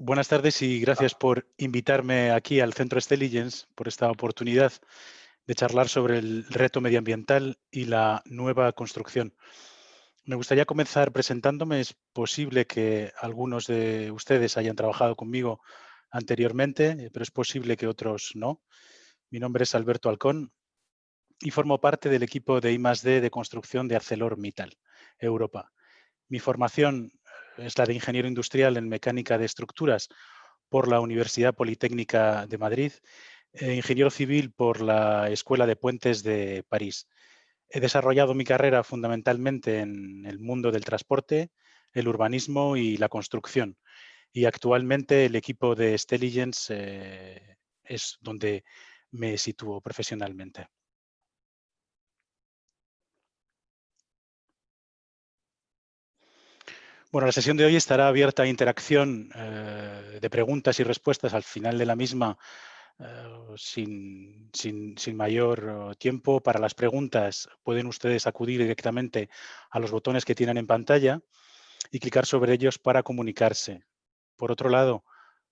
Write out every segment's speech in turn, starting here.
Buenas tardes y gracias por invitarme aquí al Centro Stelligens, por esta oportunidad de charlar sobre el reto medioambiental y la nueva construcción. Me gustaría comenzar presentándome. Es posible que algunos de ustedes hayan trabajado conmigo anteriormente, pero es posible que otros no. Mi nombre es Alberto Alcón y formo parte del equipo de I+D de construcción de ArcelorMittal, Europa. Mi formación es la de ingeniero industrial en mecánica de estructuras por la Universidad Politécnica de Madrid, e ingeniero civil por la Escuela de Puentes de París. He desarrollado mi carrera fundamentalmente en el mundo del transporte, el urbanismo y la construcción. Y actualmente el equipo de Stelligens es donde me sitúo profesionalmente. Bueno, la sesión de hoy estará abierta a interacción de preguntas y respuestas al final de la misma, sin mayor tiempo. Para las preguntas pueden ustedes acudir directamente a los botones que tienen en pantalla y clicar sobre ellos para comunicarse. Por otro lado,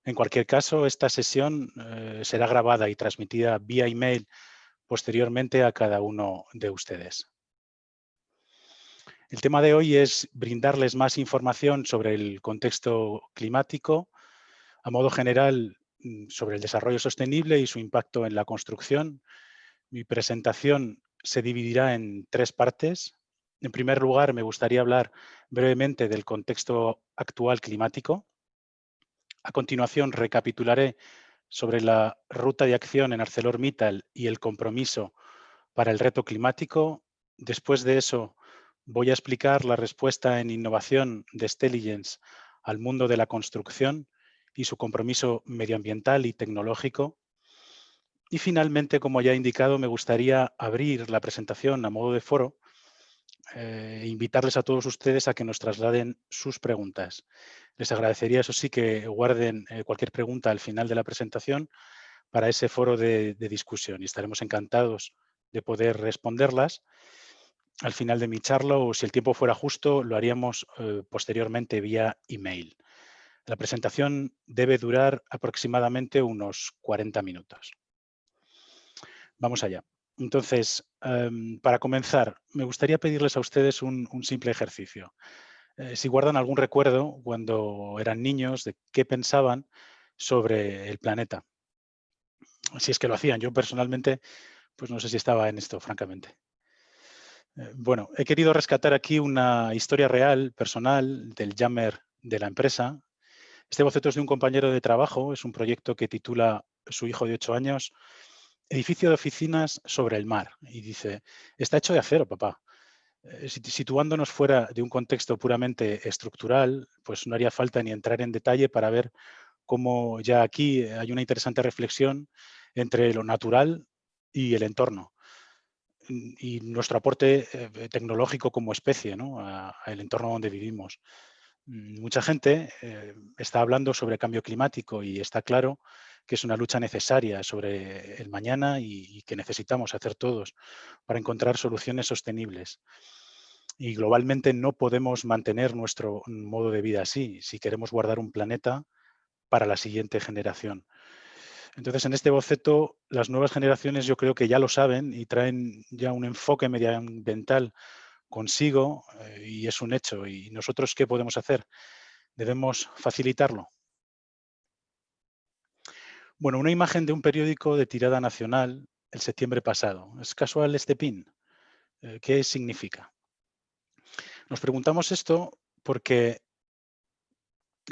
en cualquier caso, esta sesión será grabada y transmitida vía email posteriormente a cada uno de ustedes. El tema de hoy es brindarles más información sobre el contexto climático, a modo general, sobre el desarrollo sostenible y su impacto en la construcción. Mi presentación se dividirá en tres partes. En primer lugar, me gustaría hablar brevemente del contexto actual climático. A continuación, recapitularé sobre la ruta de acción en ArcelorMittal y el compromiso para el reto climático. Después de eso, voy a explicar la respuesta en innovación de Stelligens al mundo de la construcción y su compromiso medioambiental y tecnológico. Y finalmente, como ya he indicado, me gustaría abrir la presentación a modo de foro e invitarles a todos ustedes a que nos trasladen sus preguntas. Les agradecería, eso sí, que guarden cualquier pregunta al final de la presentación para ese foro de discusión y estaremos encantados de poder responderlas al final de mi charla, o si el tiempo fuera justo, lo haríamos posteriormente vía email. La presentación debe durar aproximadamente unos 40 minutos. Vamos allá. Entonces, para comenzar, me gustaría pedirles a ustedes un simple ejercicio. Si guardan algún recuerdo cuando eran niños de qué pensaban sobre el planeta. Si es que lo hacían. Yo personalmente, pues no sé si estaba en esto, francamente. Bueno, he querido rescatar aquí una historia real, personal, del Jammer de la empresa. Este boceto es de un compañero de trabajo, es un proyecto que titula su hijo de 8 años, Edificio de oficinas sobre el mar. Y dice, está hecho de acero, papá. Situándonos fuera de un contexto puramente estructural, pues no haría falta ni entrar en detalle para ver cómo ya aquí hay una interesante reflexión entre lo natural y el entorno y nuestro aporte tecnológico como especie, ¿no? Al entorno donde vivimos. Mucha gente está hablando sobre cambio climático y está claro que es una lucha necesaria sobre el mañana y que necesitamos hacer todos para encontrar soluciones sostenibles. Y globalmente no podemos mantener nuestro modo de vida así si queremos guardar un planeta para la siguiente generación. Entonces, en este boceto, las nuevas generaciones yo creo que ya lo saben y traen ya un enfoque medioambiental consigo y es un hecho. ¿Y nosotros qué podemos hacer? ¿Debemos facilitarlo? Bueno, una imagen de un periódico de tirada nacional el septiembre pasado. ¿Es casual este pin? ¿Qué significa? Nos preguntamos esto porque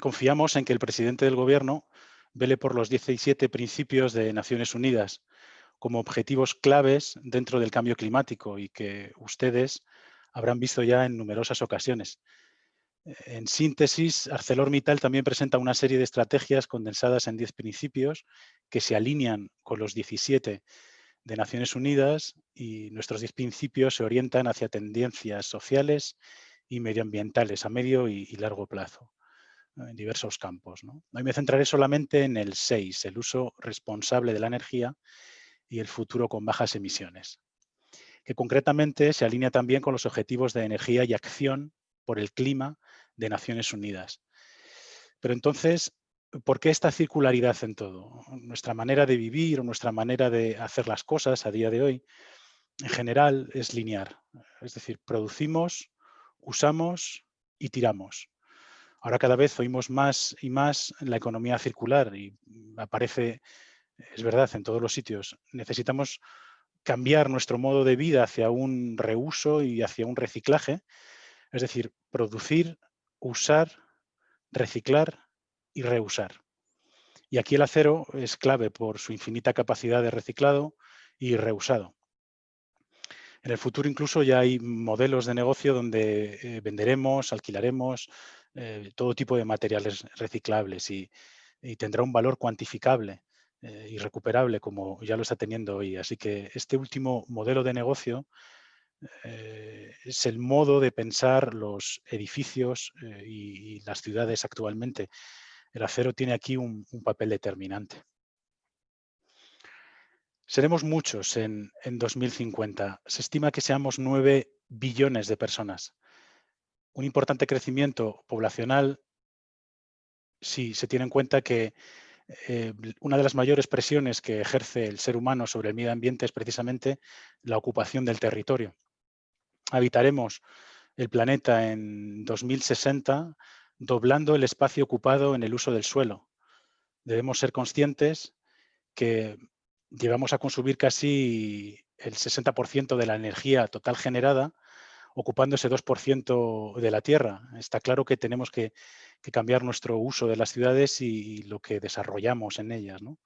confiamos en que el presidente del Gobierno vele por los 17 principios de Naciones Unidas como objetivos claves dentro del cambio climático y que ustedes habrán visto ya en numerosas ocasiones. En síntesis, ArcelorMittal también presenta una serie de estrategias condensadas en 10 principios que se alinean con los 17 de Naciones Unidas, y nuestros 10 principios se orientan hacia tendencias sociales y medioambientales a medio y largo plazo, ¿no? En diversos campos, ¿no? Hoy me centraré solamente en el 6, el uso responsable de la energía y el futuro con bajas emisiones, que concretamente se alinea también con los objetivos de energía y acción por el clima de Naciones Unidas. Pero entonces, ¿Por qué esta circularidad en todo? Nuestra manera de vivir o nuestra manera de hacer las cosas a día de hoy, en general, es lineal. Es decir, producimos, usamos y tiramos. Ahora cada vez oímos más y más la economía circular y aparece, es verdad, en todos los sitios. Necesitamos cambiar nuestro modo de vida hacia un reuso y hacia un reciclaje, es decir, producir, usar, reciclar y reusar. Y aquí el acero es clave por su infinita capacidad de reciclado y reusado. En el futuro incluso ya hay modelos de negocio donde venderemos, alquilaremos todo tipo de materiales reciclables y tendrá un valor cuantificable y recuperable como ya lo está teniendo hoy. Así que este último modelo de negocio es el modo de pensar los edificios y las ciudades actualmente. El acero tiene aquí un papel determinante. Seremos muchos en 2050. Se estima que seamos 9 billones de personas. Un importante crecimiento poblacional si se tiene en cuenta que una de las mayores presiones que ejerce el ser humano sobre el medio ambiente es precisamente la ocupación del territorio. Habitaremos el planeta en 2060 doblando el espacio ocupado en el uso del suelo. Debemos ser conscientes que llevamos a consumir casi el 60% de la energía total generada, ocupando ese 2% de la Tierra. Está claro que tenemos que cambiar nuestro uso de las ciudades y lo que desarrollamos en ellas, ¿no?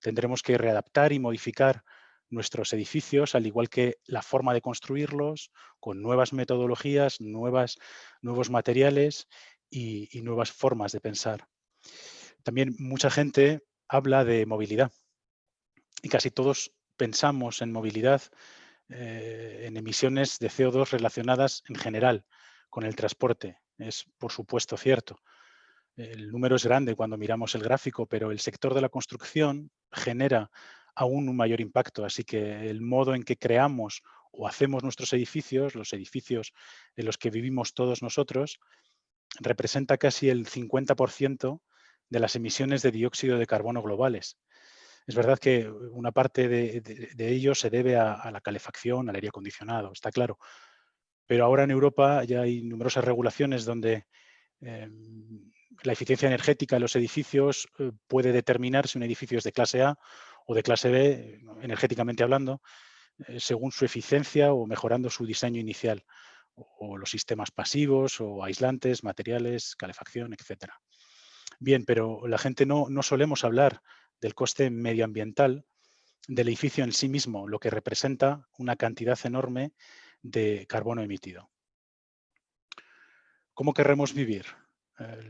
Tendremos que readaptar y modificar nuestros edificios, al igual que la forma de construirlos, con nuevas metodologías, nuevos materiales y nuevas formas de pensar. También mucha gente habla de movilidad y casi todos pensamos en movilidad, en emisiones de CO2 relacionadas en general con el transporte. Es, por supuesto, cierto. El número es grande cuando miramos el gráfico, pero el sector de la construcción genera aún un mayor impacto. Así que el modo en que creamos o hacemos nuestros edificios, los edificios en los que vivimos todos nosotros, representa casi el 50% de las emisiones de dióxido de carbono globales. Es verdad que una parte de ello se debe a la calefacción, al aire acondicionado, está claro. Pero ahora en Europa ya hay numerosas regulaciones donde la eficiencia energética de los edificios puede determinar si un edificio es de clase A o de clase B, energéticamente hablando, según su eficiencia o mejorando su diseño inicial, o los sistemas pasivos o aislantes, materiales, calefacción, etcétera. Bien, pero la gente no solemos hablar del coste medioambiental del edificio en sí mismo, lo que representa una cantidad enorme de carbono emitido. ¿Cómo querremos vivir?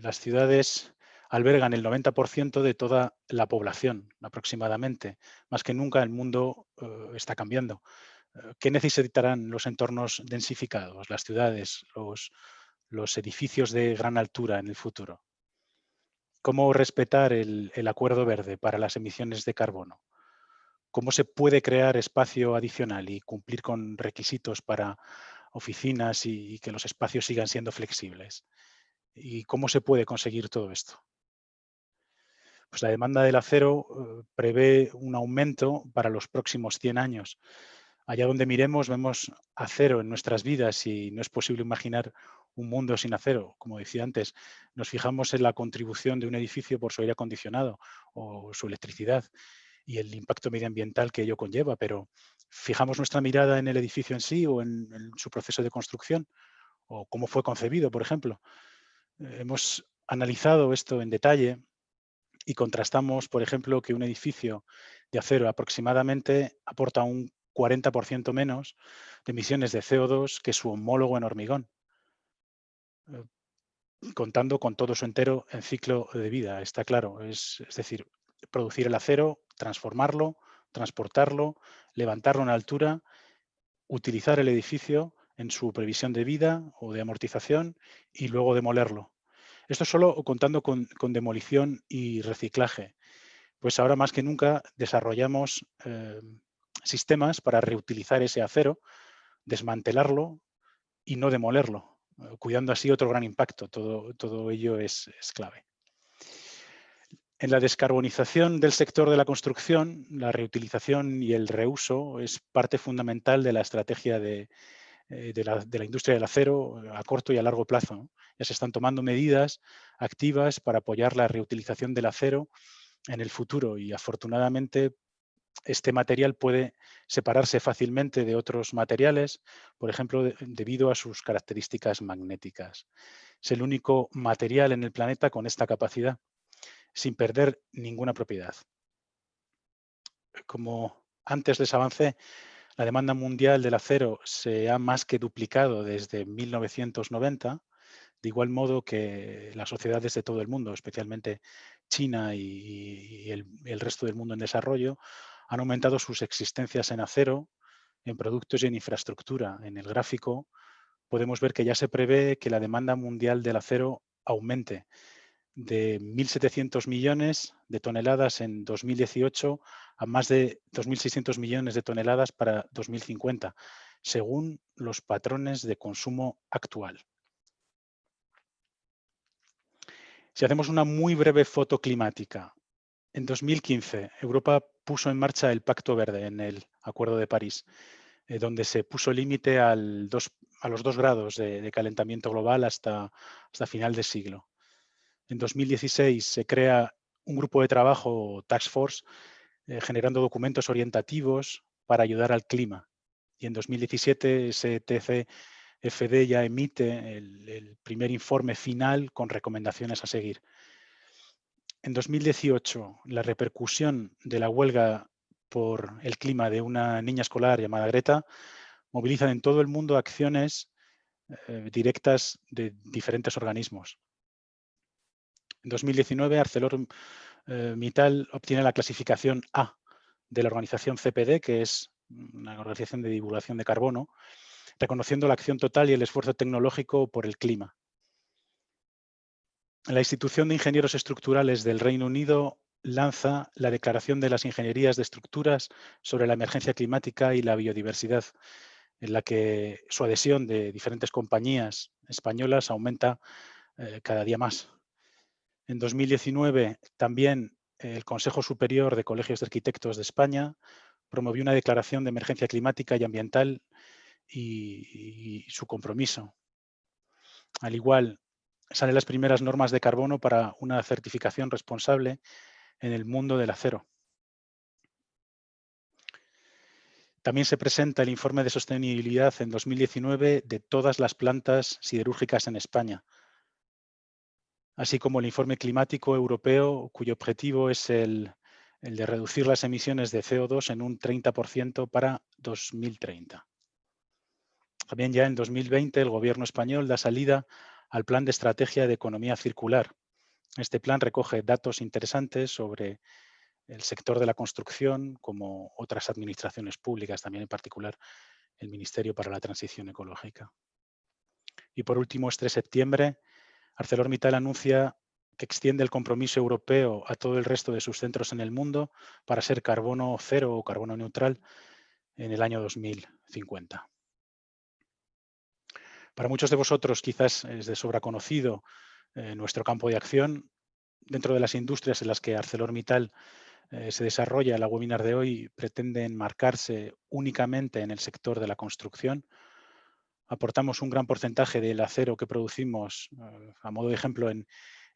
Las ciudades albergan el 90% de toda la población, aproximadamente. Más que nunca el mundo está cambiando. ¿Qué necesitarán los entornos densificados, las ciudades, los edificios de gran altura en el futuro? ¿Cómo respetar el acuerdo verde para las emisiones de carbono? ¿Cómo se puede crear espacio adicional y cumplir con requisitos para oficinas y que los espacios sigan siendo flexibles? ¿Y cómo se puede conseguir todo esto? Pues la demanda del acero prevé un aumento para los próximos 100 años. Allá donde miremos vemos acero en nuestras vidas y no es posible imaginar un mundo sin acero. Como decía antes, nos fijamos en la contribución de un edificio por su aire acondicionado o su electricidad y el impacto medioambiental que ello conlleva, pero fijamos nuestra mirada en el edificio en sí o en su proceso de construcción o cómo fue concebido, por ejemplo. Hemos analizado esto en detalle y contrastamos, por ejemplo, que un edificio de acero aproximadamente aporta un 40% menos de emisiones de CO2 que su homólogo en hormigón, eh, contando con todo su entero en ciclo de vida, está claro. Es decir, producir el acero, transformarlo, transportarlo, levantarlo en altura, utilizar el edificio en su previsión de vida o de amortización y luego demolerlo. Esto solo contando con demolición y reciclaje. Pues ahora más que nunca desarrollamos sistemas para reutilizar ese acero, desmantelarlo y no demolerlo, cuidando así otro gran impacto. Todo ello es clave. En la descarbonización del sector de la construcción, la reutilización y el reuso es parte fundamental de la estrategia de la industria del acero a corto y a largo plazo, ¿no? Ya se están tomando medidas activas para apoyar la reutilización del acero en el futuro y afortunadamente este material puede separarse fácilmente de otros materiales, por ejemplo, debido a sus características magnéticas. Es el único material en el planeta con esta capacidad, sin perder ninguna propiedad. Como antes les avancé, la demanda mundial del acero se ha más que duplicado desde 1990, de igual modo que las sociedades de todo el mundo, especialmente China y el resto del mundo en desarrollo, han aumentado sus existencias en acero, en productos y en infraestructura. En el gráfico podemos ver que ya se prevé que la demanda mundial del acero aumente de 1.700 millones de toneladas en 2018 a más de 2.600 millones de toneladas para 2050, según los patrones de consumo actual. Si hacemos una muy breve foto climática, en 2015 Europa puso en marcha el Pacto Verde en el Acuerdo de París, donde se puso límite a los 2 grados de calentamiento global hasta final de siglo. En 2016 se crea un grupo de trabajo, Task Force, generando documentos orientativos para ayudar al clima. Y en 2017 STCFD ya emite el primer informe final con recomendaciones a seguir. En 2018, la repercusión de la huelga por el clima de una niña escolar llamada Greta movilizan en todo el mundo acciones directas de diferentes organismos. En 2019, ArcelorMittal obtiene la clasificación A de la organización CPD, que es una organización de divulgación de carbono, reconociendo la acción total y el esfuerzo tecnológico por el clima. La Institución de Ingenieros Estructurales del Reino Unido lanza la Declaración de las Ingenierías de Estructuras sobre la Emergencia Climática y la Biodiversidad, en la que su adhesión de diferentes compañías españolas aumenta cada día más. En 2019, también el Consejo Superior de Colegios de Arquitectos de España promovió una declaración de emergencia climática y ambiental y su compromiso. Al igual, salen las primeras normas de carbono para una certificación responsable en el mundo del acero. También se presenta el informe de sostenibilidad en 2019 de todas las plantas siderúrgicas en España, así como el informe climático europeo, cuyo objetivo es el de reducir las emisiones de CO2 en un 30% para 2030. También ya en 2020 el Gobierno español da salida al Plan de Estrategia de Economía Circular. Este plan recoge datos interesantes sobre el sector de la construcción, como otras administraciones públicas, también en particular el Ministerio para la Transición Ecológica. Y por último, este septiembre, ArcelorMittal anuncia que extiende el compromiso europeo a todo el resto de sus centros en el mundo para ser carbono cero o carbono neutral en el año 2050. Para muchos de vosotros quizás es de sobra conocido nuestro campo de acción. Dentro de las industrias en las que ArcelorMittal se desarrolla, la webinar de hoy pretende enmarcarse únicamente en el sector de la construcción. Aportamos un gran porcentaje del acero que producimos, a modo de ejemplo, en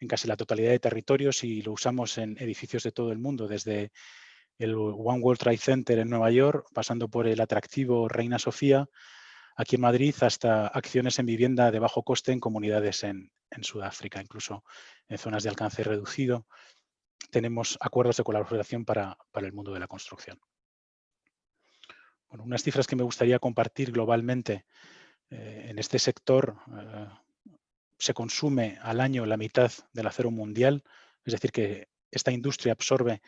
casi la totalidad de territorios y lo usamos en edificios de todo el mundo, desde el One World Trade Center en Nueva York, pasando por el atractivo Reina Sofía, aquí en Madrid, hasta acciones en vivienda de bajo coste en comunidades en Sudáfrica, incluso en zonas de alcance reducido. Tenemos acuerdos de colaboración para el mundo de la construcción. Bueno, unas cifras que me gustaría compartir globalmente. En este sector se consume al año la mitad del acero mundial, es decir, que esta industria absorbe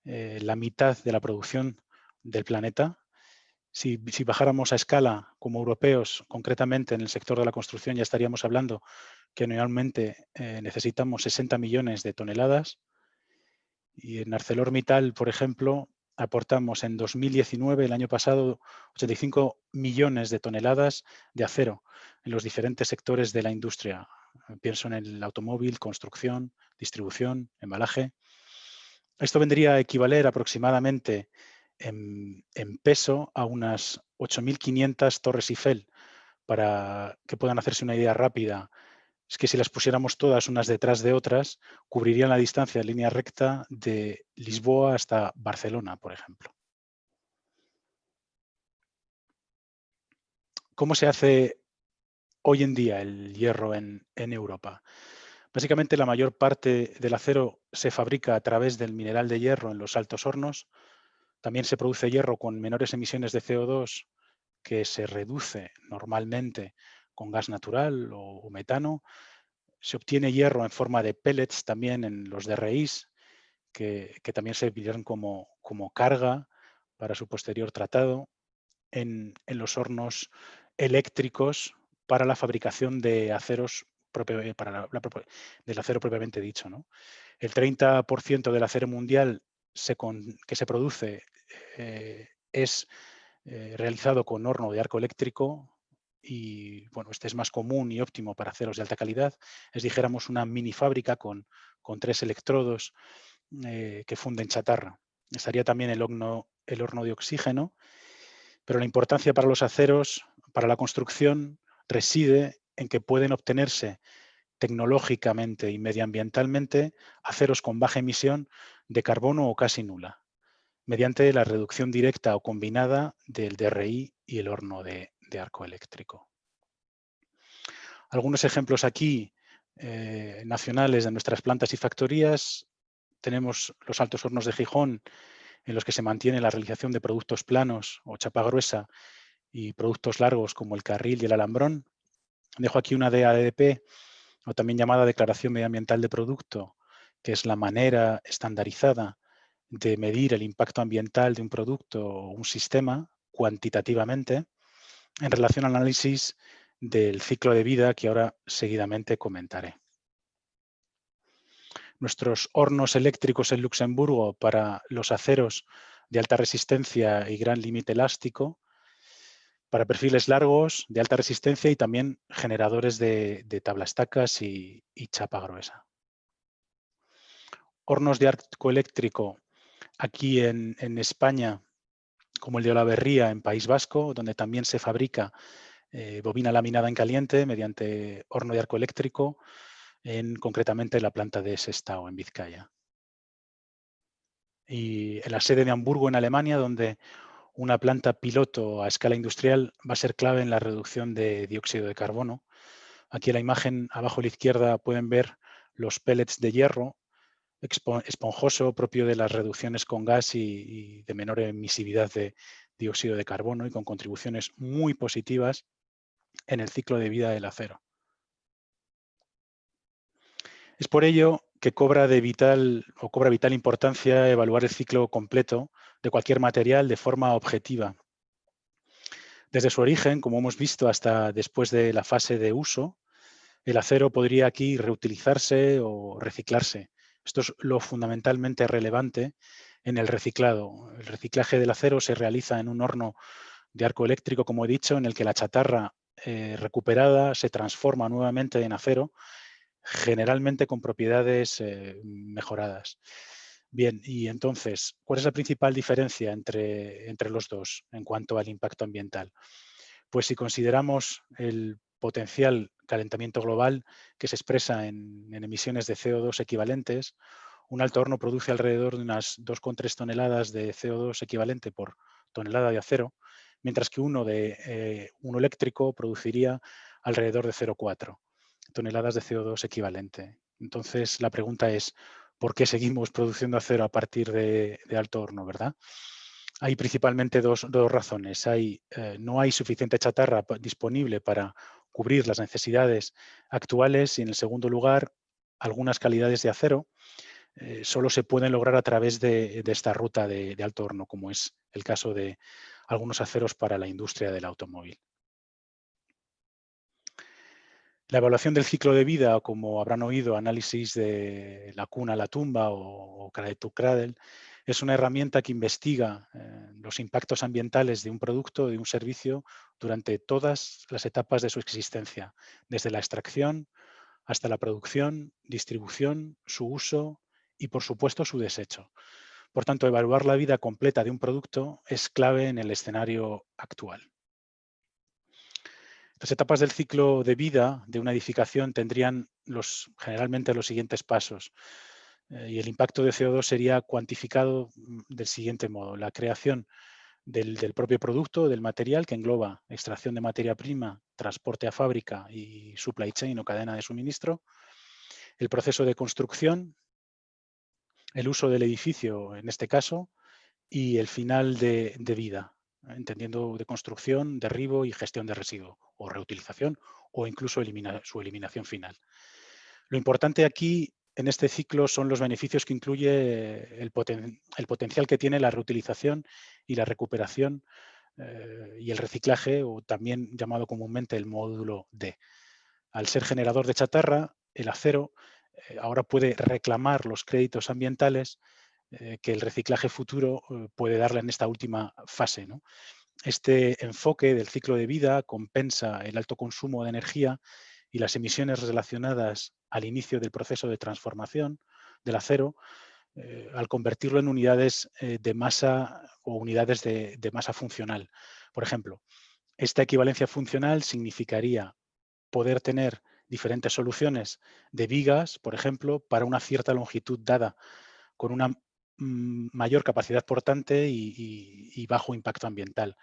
la mitad de la producción del planeta. Si bajáramos a escala como europeos, concretamente en el sector de la construcción, ya estaríamos hablando que anualmente necesitamos 60 millones de toneladas. Y en ArcelorMittal, por ejemplo, aportamos en 2019, el año pasado, 85 millones de toneladas de acero en los diferentes sectores de la industria. Pienso en el automóvil, construcción, distribución, embalaje. Esto vendría a equivaler aproximadamente en peso a unas 8.500 Torres Eiffel. Para que puedan hacerse una idea rápida, es que si las pusiéramos todas unas detrás de otras, cubrirían la distancia en línea recta de Lisboa hasta Barcelona, por ejemplo. ¿Cómo se hace hoy en día el hierro en Europa? Básicamente, la mayor parte del acero se fabrica a través del mineral de hierro en los altos hornos. También se produce hierro con menores emisiones de CO2 que se reduce normalmente con gas natural o metano. Se obtiene hierro en forma de pellets también en los DRIs, que también servirán como carga para su posterior tratado en los hornos eléctricos para la fabricación de aceros del acero propiamente dicho, ¿no? El 30% del acero mundial que se produce es realizado con horno de arco eléctrico y bueno, este es más común y óptimo para aceros de alta calidad. Es, dijéramos, una mini fábrica con 3 electrodos que funden chatarra. Estaría también el horno de oxígeno, pero la importancia para los aceros, para la construcción, reside en que pueden obtenerse tecnológicamente y medioambientalmente aceros con baja emisión de carbono o casi nula, mediante la reducción directa o combinada del DRI y el horno de arco eléctrico. Algunos ejemplos aquí nacionales de nuestras plantas y factorías. Tenemos los altos hornos de Gijón, en los que se mantiene la realización de productos planos o chapa gruesa y productos largos como el carril y el alambrón. Dejo aquí una DAEDP, o también llamada Declaración Medioambiental de Producto, que es la manera estandarizada de medir el impacto ambiental de un producto o un sistema cuantitativamente en relación al análisis del ciclo de vida que ahora seguidamente comentaré. Nuestros hornos eléctricos en Luxemburgo para los aceros de alta resistencia y gran límite elástico, para perfiles largos de alta resistencia y también generadores de tablaestacas y chapa gruesa. Hornos de arco eléctrico aquí en España, como el de Olaverría en País Vasco, donde también se fabrica bobina laminada en caliente mediante horno de arco eléctrico, concretamente la planta de Sestao, en Vizcaya. Y en la sede de Hamburgo, en Alemania, donde una planta piloto a escala industrial va a ser clave en la reducción de dióxido de carbono. Aquí en la imagen, abajo a la izquierda, pueden ver los pellets de hierro esponjoso propio de las reducciones con gas y de menor emisividad de dióxido de carbono y con contribuciones muy positivas en el ciclo de vida del acero. Es por ello que cobra vital importancia evaluar el ciclo completo de cualquier material de forma objetiva. Desde su origen, como hemos visto, hasta después de la fase de uso, el acero podría aquí reutilizarse o reciclarse. Esto es lo fundamentalmente relevante en el reciclado. El reciclaje del acero se realiza en un horno de arco eléctrico, como he dicho, en el que la chatarra recuperada se transforma nuevamente en acero, generalmente con propiedades mejoradas. Bien, y entonces, ¿cuál es la principal diferencia entre los dos en cuanto al impacto ambiental? Pues si consideramos el potencial calentamiento global que se expresa en emisiones de CO2 equivalentes, un alto horno produce alrededor de unas 2,3 toneladas de CO2 equivalente por tonelada de acero, mientras que uno eléctrico produciría alrededor de 0,4 toneladas de CO2 equivalente. Entonces, la pregunta es, ¿por qué seguimos produciendo acero a partir de alto horno, verdad? Hay principalmente dos razones. No hay suficiente chatarra disponible para cubrir las necesidades actuales y, en el segundo lugar, algunas calidades de acero solo se pueden lograr a través de esta ruta de alto horno, como es el caso de algunos aceros para la industria del automóvil. La evaluación del ciclo de vida, como habrán oído, análisis de la cuna a la tumba o cradle to cradle, es una herramienta que investiga los impactos ambientales de un producto o de un servicio durante todas las etapas de su existencia, desde la extracción hasta la producción, distribución, su uso y, por supuesto, su desecho. Por tanto, evaluar la vida completa de un producto es clave en el escenario actual. Las etapas del ciclo de vida de una edificación tendrían generalmente los siguientes pasos. Y el impacto de CO2 sería cuantificado del siguiente modo. La creación del propio producto, del material, que engloba extracción de materia prima, transporte a fábrica y supply chain o cadena de suministro, el proceso de construcción, el uso del edificio en este caso, y el final de vida, entendiendo de construcción, derribo y gestión de residuo, o reutilización, o incluso su eliminación final. Lo importante aquí en este ciclo son los beneficios que incluye el potencial que tiene la reutilización y la recuperación y el reciclaje, o también llamado comúnmente el módulo D. Al ser generador de chatarra, el acero ahora puede reclamar los créditos ambientales que el reciclaje futuro puede darle en esta última fase, ¿no? Este enfoque del ciclo de vida compensa el alto consumo de energía y las emisiones relacionadas al inicio del proceso de transformación del acero al convertirlo en unidades de masa o unidades de masa funcional. Por ejemplo, esta equivalencia funcional significaría poder tener diferentes soluciones de vigas, por ejemplo, para una cierta longitud dada, con una mayor capacidad portante y bajo impacto ambiental.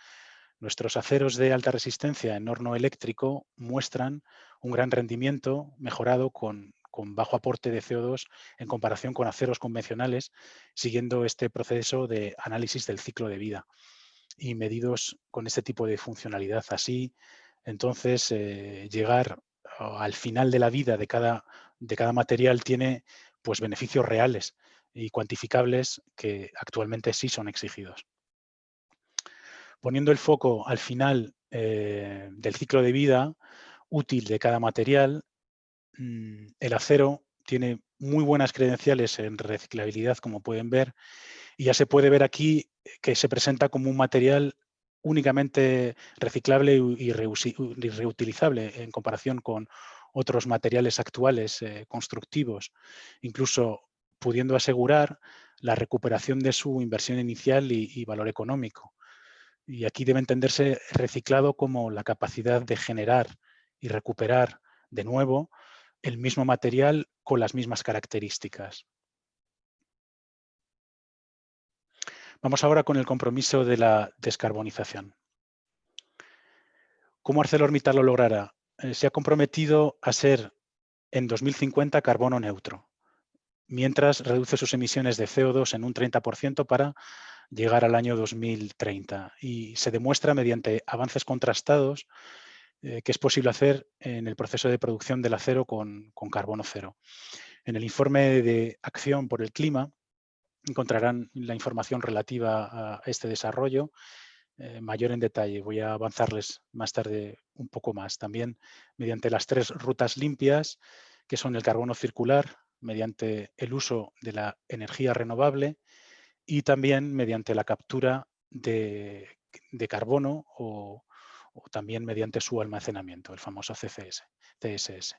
Nuestros aceros de alta resistencia en horno eléctrico muestran un gran rendimiento mejorado con bajo aporte de CO2 en comparación con aceros convencionales, siguiendo este proceso de análisis del ciclo de vida y medidos con este tipo de funcionalidad. Así, entonces, llegar al final de la vida de cada material tiene pues, beneficios reales y cuantificables que actualmente sí son exigidos. Poniendo el foco al final del ciclo de vida útil de cada material, el acero tiene muy buenas credenciales en reciclabilidad, como pueden ver, y ya se puede ver aquí que se presenta como un material únicamente reciclable y reutilizable en comparación con otros materiales actuales constructivos, incluso pudiendo asegurar la recuperación de su inversión inicial y valor económico. Y aquí debe entenderse reciclado como la capacidad de generar y recuperar de nuevo el mismo material con las mismas características. Vamos ahora con el compromiso de la descarbonización. ¿Cómo ArcelorMittal lo logrará? Se ha comprometido a ser en 2050 carbono neutro, mientras reduce sus emisiones de CO2 en un 30% para llegar al año 2030. Y se demuestra mediante avances contrastados que es posible hacer en el proceso de producción del acero con carbono cero. En el informe de Acción por el Clima encontrarán la información relativa a este desarrollo mayor en detalle. Voy a avanzarles más tarde un poco más. También mediante las 3 rutas limpias, que son el carbono circular, mediante el uso de la energía renovable y también mediante la captura de carbono o también mediante su almacenamiento, el famoso CSS.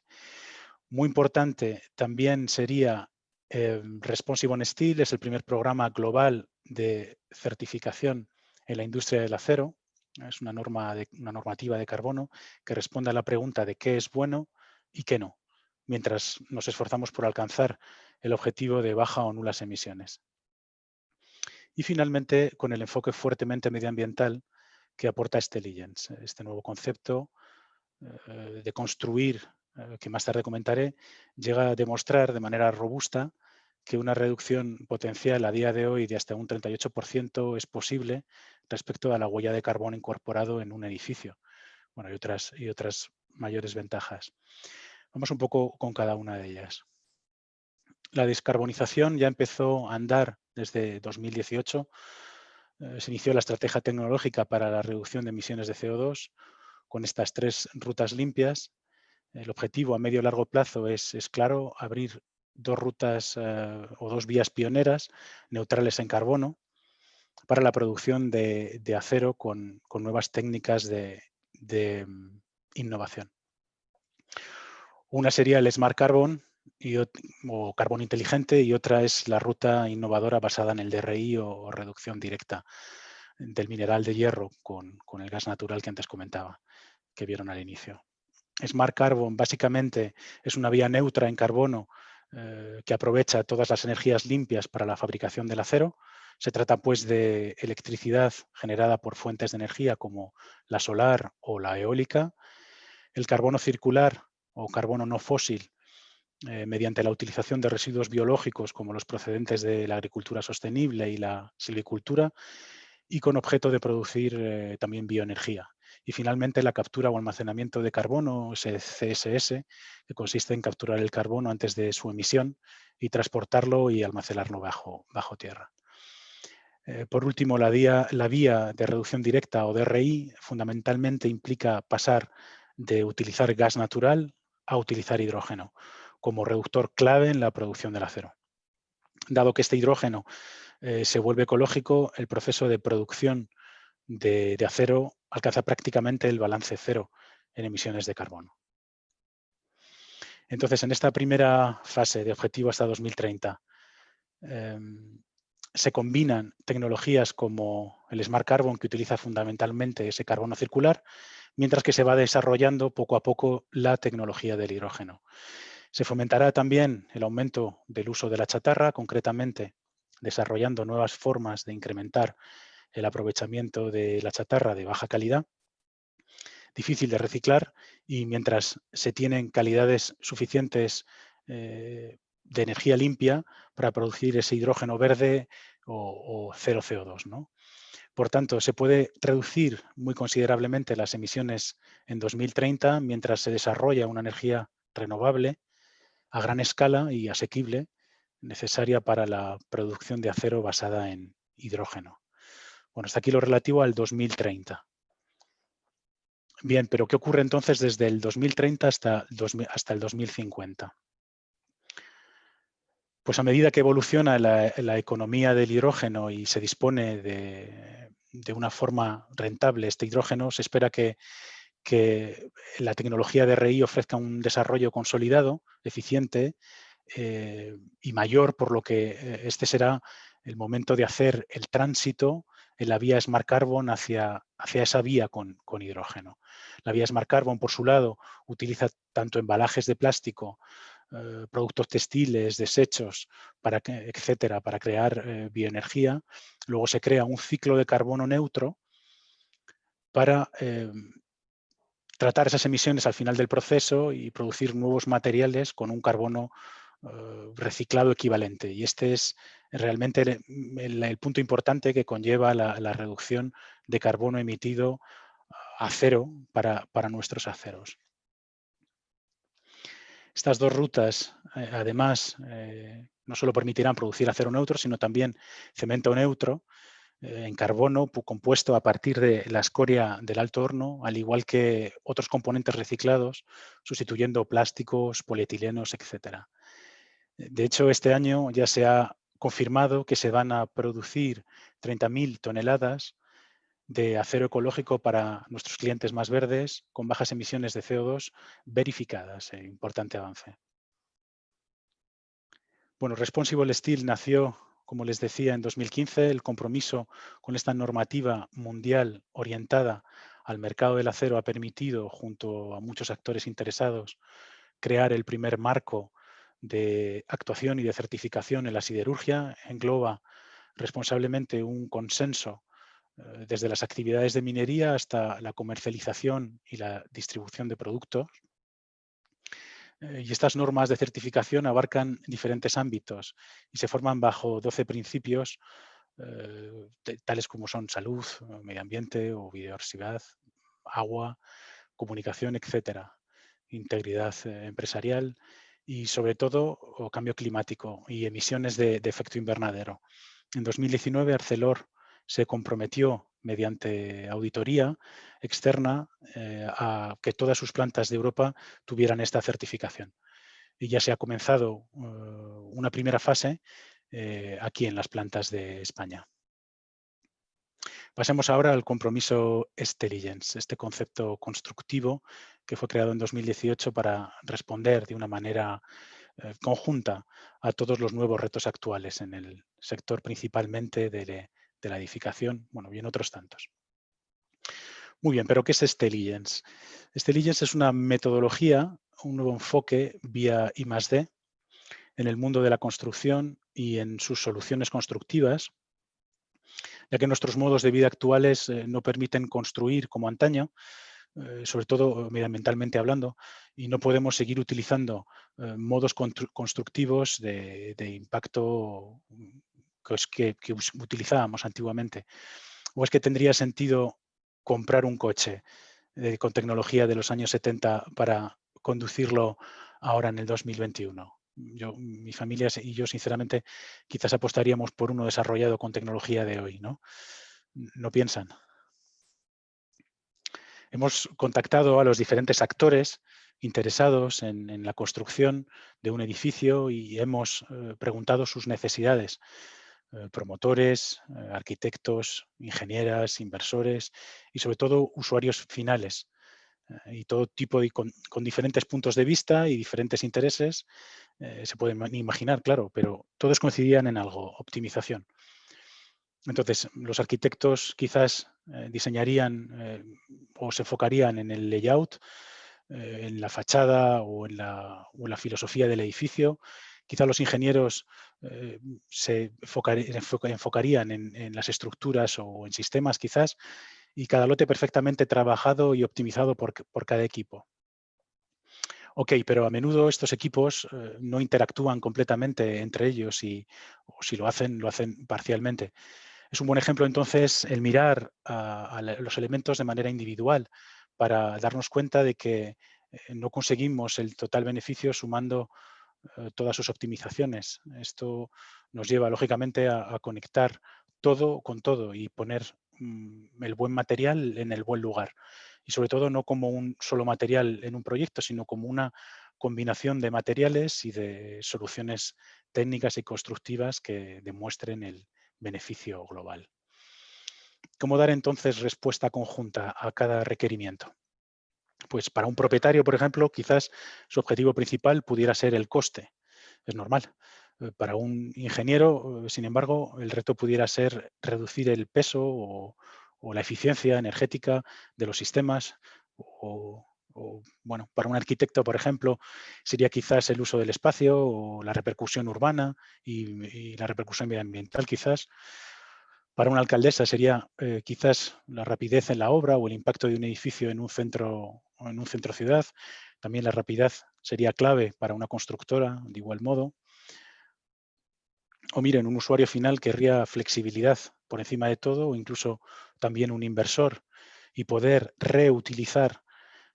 Muy importante también sería Responsive on Steel, es el primer programa global de certificación en la industria del acero. Es una normativa de carbono que responde a la pregunta de qué es bueno y qué no, mientras nos esforzamos por alcanzar el objetivo de baja o nulas emisiones. Y finalmente, con el enfoque fuertemente medioambiental que aporta Stelligens, este nuevo concepto de construir, que más tarde comentaré, llega a demostrar de manera robusta que una reducción potencial a día de hoy de hasta un 38% es posible respecto a la huella de carbono incorporado en un edificio. Bueno, y otras mayores ventajas. Vamos un poco con cada una de ellas. La descarbonización ya empezó a andar desde 2018. Se inició la estrategia tecnológica para la reducción de emisiones de CO2 con estas 3 rutas limpias. El objetivo a medio y largo plazo es claro, abrir 2 rutas o 2 vías pioneras neutrales en carbono para la producción de acero con nuevas técnicas de innovación. Una sería el Smart Carbon, o carbono inteligente, y otra es la ruta innovadora basada en el DRI o reducción directa del mineral de hierro con el gas natural que antes comentaba, que vieron al inicio. Smart Carbon básicamente es una vía neutra en carbono que aprovecha todas las energías limpias para la fabricación del acero. Se trata pues de electricidad generada por fuentes de energía como la solar o la eólica. El carbono circular o carbono no fósil mediante la utilización de residuos biológicos como los procedentes de la agricultura sostenible y la silvicultura, y con objeto de producir también bioenergía. Y finalmente la captura o almacenamiento de carbono, CSS, que consiste en capturar el carbono antes de su emisión y transportarlo y almacenarlo bajo tierra. Por último, la vía de reducción directa o DRI fundamentalmente implica pasar de utilizar gas natural a utilizar hidrógeno como reductor clave en la producción del acero. Dado que este hidrógeno se vuelve ecológico, el proceso de producción de acero alcanza prácticamente el balance cero en emisiones de carbono. Entonces, en esta primera fase de objetivo hasta 2030, se combinan tecnologías como el Smart Carbon, que utiliza fundamentalmente ese carbono circular, mientras que se va desarrollando poco a poco la tecnología del hidrógeno. Se fomentará también el aumento del uso de la chatarra, concretamente desarrollando nuevas formas de incrementar el aprovechamiento de la chatarra de baja calidad, difícil de reciclar, y mientras se tienen calidades suficientes de energía limpia para producir ese hidrógeno verde o cero CO2, ¿no? Por tanto, se puede reducir muy considerablemente las emisiones en 2030 mientras se desarrolla una energía renovable a gran escala y asequible necesaria para la producción de acero basada en hidrógeno. Bueno, hasta aquí lo relativo al 2030. Bien, pero ¿qué ocurre entonces desde el 2030 hasta el 2050? Pues a medida que evoluciona la economía del hidrógeno y se dispone de una forma rentable este hidrógeno, se espera que la tecnología de RI ofrezca un desarrollo consolidado, eficiente y mayor, por lo que este será el momento de hacer el tránsito en la vía Smart Carbon hacia esa vía con hidrógeno. La vía Smart Carbon, por su lado, utiliza tanto embalajes de plástico, productos textiles, desechos, etcétera, para crear bioenergía. Luego se crea un ciclo de carbono neutro para tratar esas emisiones al final del proceso y producir nuevos materiales con un carbono reciclado equivalente. Y este es realmente el punto importante que conlleva la reducción de carbono emitido a cero para nuestros aceros. Estas dos rutas, además, no solo permitirán producir acero neutro, sino también cemento neutro en carbono compuesto a partir de la escoria del alto horno, al igual que otros componentes reciclados, sustituyendo plásticos, polietilenos, etc. De hecho, este año ya se ha confirmado que se van a producir 30.000 toneladas de acero ecológico para nuestros clientes más verdes, con bajas emisiones de CO2 verificadas. Importante avance. Bueno, Responsible Steel nació, como les decía, en 2015. El compromiso con esta normativa mundial orientada al mercado del acero ha permitido, junto a muchos actores interesados, crear el primer marco de actuación y de certificación en la siderurgia. Engloba responsablemente un consenso desde las actividades de minería hasta la comercialización y la distribución de productos. Y estas normas de certificación abarcan diferentes ámbitos y se forman bajo 12 principios, tales como son salud, medio ambiente o biodiversidad, agua, comunicación, etcétera, integridad empresarial y, sobre todo, cambio climático y emisiones de efecto invernadero. En 2019, Arcelor se comprometió mediante auditoría externa a que todas sus plantas de Europa tuvieran esta certificación. Y ya se ha comenzado una primera fase aquí en las plantas de España. Pasemos ahora al compromiso Stelligens, este concepto constructivo que fue creado en 2018 para responder de una manera conjunta a todos los nuevos retos actuales en el sector principalmente de la edificación, bueno, y en otros tantos. Muy bien, pero ¿qué es Stelligens? Stelligens es una metodología, un nuevo enfoque vía I+D en el mundo de la construcción y en sus soluciones constructivas, ya que nuestros modos de vida actuales no permiten construir como antaño, sobre todo medioambientalmente hablando, y no podemos seguir utilizando modos constructivos de impacto que utilizábamos antiguamente. ¿O es que tendría sentido comprar un coche con tecnología de los años 70 para conducirlo ahora en el 2021? Mi familia y yo, sinceramente, quizás apostaríamos por uno desarrollado con tecnología de hoy, ¿no? ¿No piensan? Hemos contactado a los diferentes actores interesados en la construcción de un edificio y hemos preguntado sus necesidades. Promotores, arquitectos, ingenieras, inversores y sobre todo usuarios finales. Y todo tipo con diferentes puntos de vista y diferentes intereses, se pueden imaginar, claro, pero todos coincidían en algo: optimización. Entonces, los arquitectos quizás diseñarían o se enfocarían en el layout, en la fachada o en la filosofía del edificio. Quizás los ingenieros se enfocarían en las estructuras o en sistemas quizás, y cada lote perfectamente trabajado y optimizado por cada equipo. Ok, pero a menudo estos equipos no interactúan completamente entre ellos o si lo hacen parcialmente. Es un buen ejemplo, entonces, el mirar a los elementos de manera individual para darnos cuenta de que no conseguimos el total beneficio sumando todas sus optimizaciones. Esto nos lleva, lógicamente, a conectar todo con todo y poner el buen material en el buen lugar. Y sobre todo, no como un solo material en un proyecto, sino como una combinación de materiales y de soluciones técnicas y constructivas que demuestren el beneficio global. ¿Cómo dar entonces respuesta conjunta a cada requerimiento? Pues para un propietario, por ejemplo, quizás su objetivo principal pudiera ser el coste. Es normal. Para un ingeniero, sin embargo, el reto pudiera ser reducir el peso o la eficiencia energética de los sistemas. Bueno, para un arquitecto, por ejemplo, sería quizás el uso del espacio o la repercusión urbana y la repercusión medioambiental, quizás. Para una alcaldesa sería quizás la rapidez en la obra o el impacto de un edificio en un centro ciudad. También la rapidez sería clave para una constructora, de igual modo. O miren, un usuario final querría flexibilidad por encima de todo, o incluso también un inversor, y poder reutilizar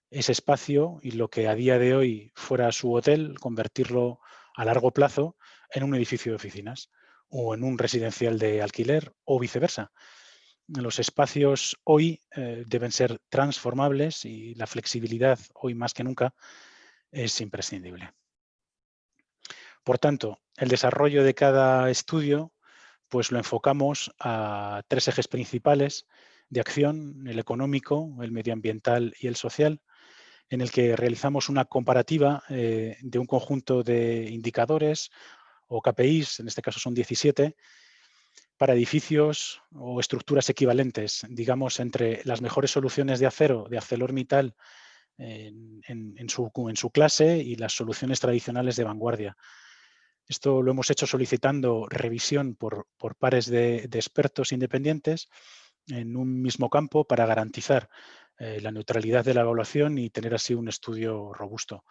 ese espacio y lo que a día de hoy fuera su hotel, convertirlo a largo plazo en un edificio de oficinas o en un residencial de alquiler o viceversa. Los espacios hoy deben ser transformables y la flexibilidad hoy más que nunca es imprescindible. Por tanto, el desarrollo de cada estudio pues lo enfocamos a tres ejes principales de acción: el económico, el medioambiental y el social, en el que realizamos una comparativa de un conjunto de indicadores o KPIs, en este caso son 17, para edificios o estructuras equivalentes, digamos, entre las mejores soluciones de acero de ArcelorMittal en su clase y las soluciones tradicionales de vanguardia. Esto lo hemos hecho solicitando revisión por pares de expertos independientes en un mismo campo para garantizar la neutralidad de la evaluación y tener así un estudio robusto.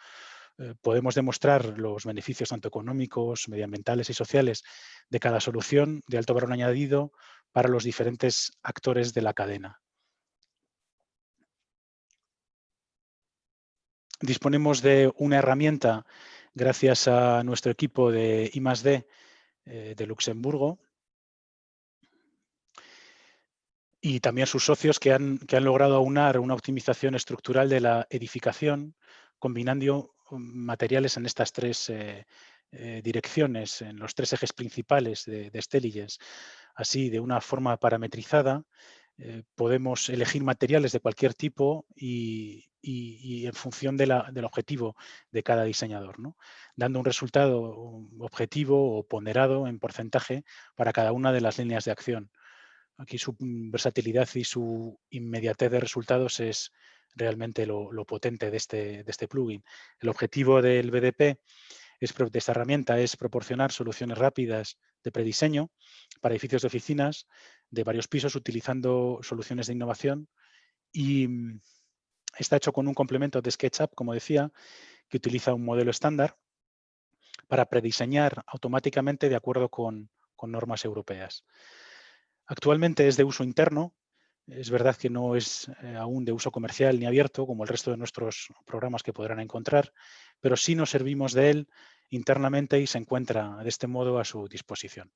Podemos demostrar los beneficios tanto económicos, medioambientales y sociales de cada solución de alto valor añadido para los diferentes actores de la cadena. Disponemos de una herramienta gracias a nuestro equipo de I+D de Luxemburgo y también sus socios que han logrado aunar una optimización estructural de la edificación, combinando materiales en estas tres direcciones, en los tres ejes principales de Stelligens. Así, de una forma parametrizada, podemos elegir materiales de cualquier tipo y y en función del objetivo de cada diseñador, ¿no? Dando un resultado objetivo o ponderado en porcentaje para cada una de las líneas de acción. Aquí su versatilidad y su inmediatez de resultados es realmente lo potente de este plugin. El objetivo del BDP de esta herramienta es proporcionar soluciones rápidas de prediseño para edificios de oficinas de varios pisos utilizando soluciones de innovación y está hecho con un complemento de SketchUp, como decía, que utiliza un modelo estándar para prediseñar automáticamente de acuerdo con normas europeas. Actualmente es de uso interno. Es verdad que no es aún de uso comercial ni abierto, como el resto de nuestros programas que podrán encontrar, pero sí nos servimos de él internamente y se encuentra de este modo a su disposición.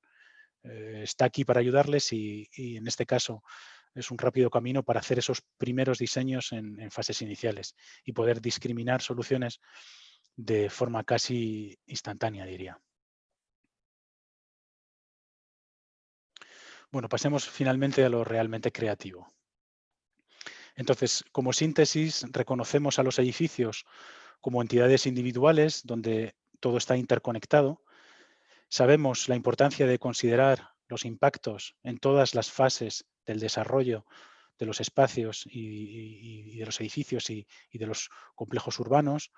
Está aquí para ayudarles y en este caso es un rápido camino para hacer esos primeros diseños en fases iniciales y poder discriminar soluciones de forma casi instantánea, diría. Bueno, pasemos finalmente a lo realmente creativo. Entonces, como síntesis, reconocemos a los edificios como entidades individuales donde todo está interconectado. Sabemos la importancia de considerar los impactos en todas las fases del desarrollo de los espacios y de los edificios y de los complejos urbanos.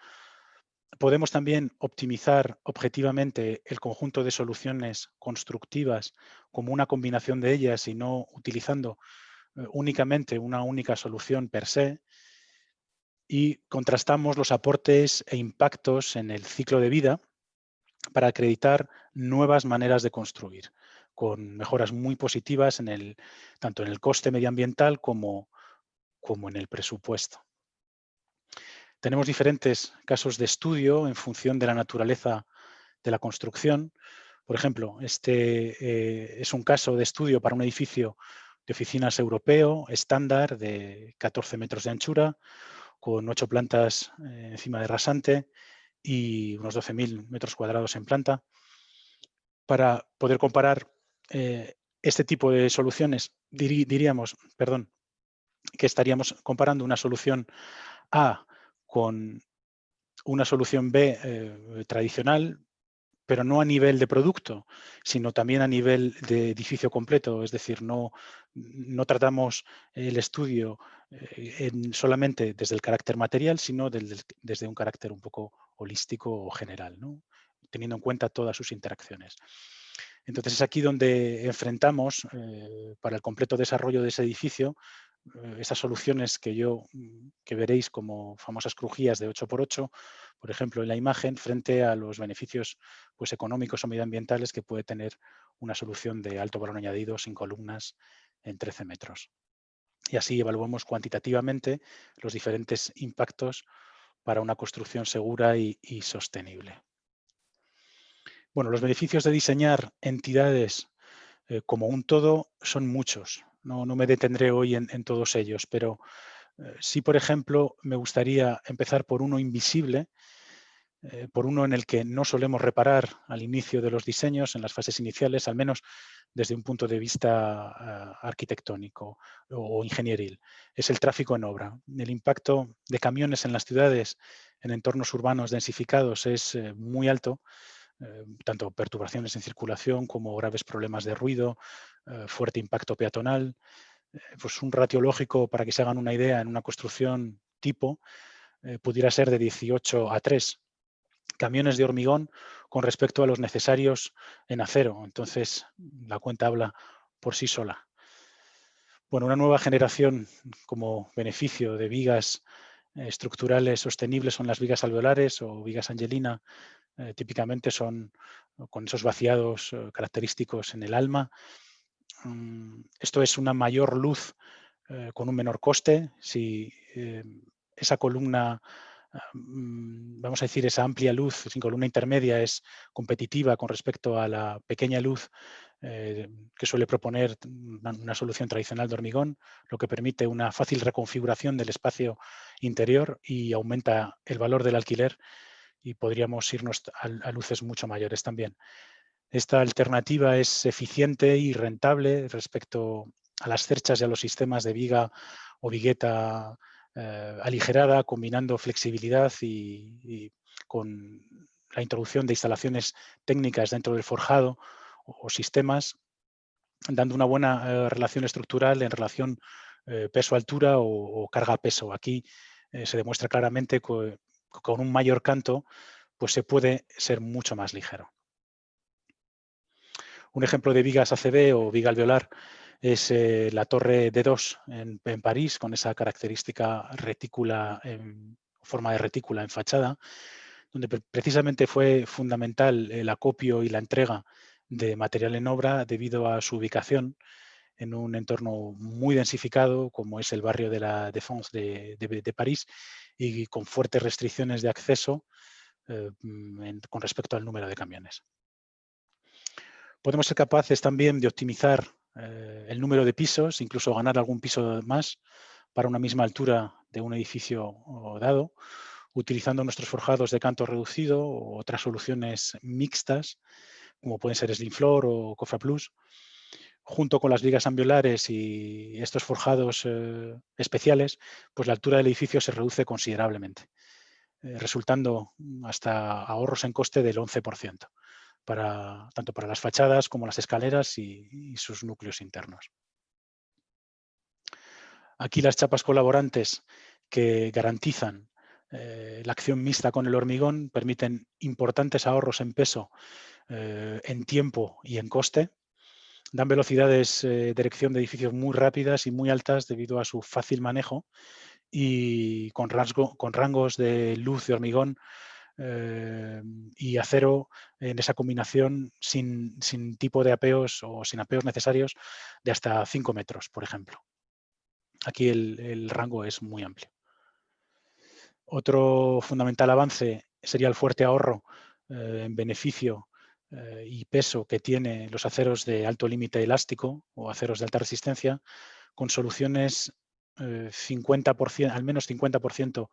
Podemos también optimizar objetivamente el conjunto de soluciones constructivas como una combinación de ellas y no utilizando únicamente una única solución per se, y contrastamos los aportes e impactos en el ciclo de vida para acreditar nuevas maneras de construir, con mejoras muy positivas tanto en el coste medioambiental como en el presupuesto. Tenemos diferentes casos de estudio en función de la naturaleza de la construcción. Por ejemplo, este es un caso de estudio para un edificio de oficinas europeo estándar de 14 metros de anchura, con 8 plantas encima de rasante y unos 12.000 metros cuadrados en planta. Para poder comparar este tipo de soluciones, diríamos, que estaríamos comparando una solución A con una solución B tradicional, pero no a nivel de producto, sino también a nivel de edificio completo. Es decir, no tratamos el estudio solamente desde el carácter material, sino desde un carácter un poco holístico o general, ¿no? Teniendo en cuenta todas sus interacciones. Entonces es aquí donde enfrentamos, para el completo desarrollo de ese edificio, esas soluciones que veréis como famosas crujías de 8x8, por ejemplo, en la imagen, frente a los beneficios pues, económicos o medioambientales que puede tener una solución de alto valor añadido sin columnas en 13 metros. Y así evaluamos cuantitativamente los diferentes impactos para una construcción segura y sostenible. Bueno, los beneficios de diseñar entidades como un todo son muchos. No me detendré hoy en todos ellos, pero sí, por ejemplo, me gustaría empezar por uno invisible, por uno en el que no solemos reparar al inicio de los diseños, en las fases iniciales, al menos desde un punto de vista arquitectónico o ingenieril. Es el tráfico en obra. El impacto de camiones en las ciudades, en entornos urbanos densificados, es muy alto. Tanto perturbaciones en circulación como graves problemas de ruido, fuerte impacto peatonal. Pues un ratio lógico, para que se hagan una idea, en una construcción tipo, pudiera ser de 18:3 camiones de hormigón con respecto a los necesarios en acero. Entonces, la cuenta habla por sí sola. Bueno, una nueva generación como beneficio de vigas estructurales sostenibles son las vigas alveolares o vigas Angelina. Típicamente son con esos vaciados característicos en el alma. Esto es una mayor luz con un menor coste. Si esa columna, vamos a decir, esa amplia luz sin columna intermedia es competitiva con respecto a la pequeña luz que suele proponer una solución tradicional de hormigón, lo que permite una fácil reconfiguración del espacio interior y aumenta el valor del alquiler, y podríamos irnos a luces mucho mayores también. Esta alternativa es eficiente y rentable respecto a las cerchas y a los sistemas de viga o vigueta aligerada, combinando flexibilidad y con la introducción de instalaciones técnicas dentro del forjado o sistemas, dando una buena relación estructural en relación peso-altura o carga-peso. Aquí se demuestra claramente que con un mayor canto pues se puede ser mucho más ligero. Un ejemplo de vigas ACB o viga alveolar es la torre D2 en París, con esa característica retícula, forma de retícula en fachada, donde precisamente fue fundamental el acopio y la entrega de material en obra debido a su ubicación en un entorno muy densificado, como es el barrio de la Défense de París, y con fuertes restricciones de acceso con respecto al número de camiones. Podemos ser capaces también de optimizar el número de pisos, incluso ganar algún piso más para una misma altura de un edificio dado, utilizando nuestros forjados de canto reducido o otras soluciones mixtas, como pueden ser Slimfloor o Cofra Plus, junto con las vigas alveolares y estos forjados especiales, pues la altura del edificio se reduce considerablemente, resultando hasta ahorros en coste del 11%, tanto para las fachadas como las escaleras y sus núcleos internos. Aquí las chapas colaborantes que garantizan la acción mixta con el hormigón permiten importantes ahorros en peso, en tiempo y en coste. Dan velocidades de erección de edificios muy rápidas y muy altas debido a su fácil manejo y con rangos de luz de hormigón y acero en esa combinación sin tipo de apeos o sin apeos necesarios de hasta 5 metros, por ejemplo. Aquí el rango es muy amplio. Otro fundamental avance sería el fuerte ahorro en beneficio y peso que tiene los aceros de alto límite elástico o aceros de alta resistencia, con soluciones 50%, al menos 50%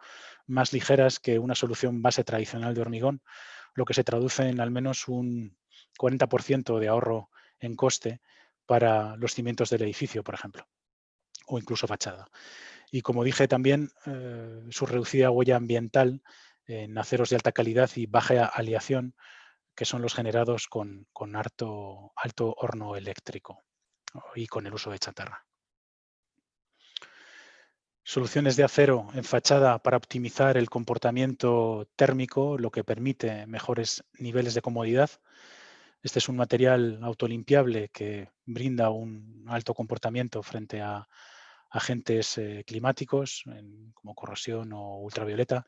más ligeras que una solución base tradicional de hormigón, lo que se traduce en al menos un 40% de ahorro en coste para los cimientos del edificio, por ejemplo, o incluso fachada. Y como dije también, su reducida huella ambiental en aceros de alta calidad y baja aleación, que son los generados con alto horno eléctrico y con el uso de chatarra. Soluciones de acero en fachada para optimizar el comportamiento térmico, lo que permite mejores niveles de comodidad. Este es un material autolimpiable que brinda un alto comportamiento frente a agentes climáticos como corrosión o ultravioleta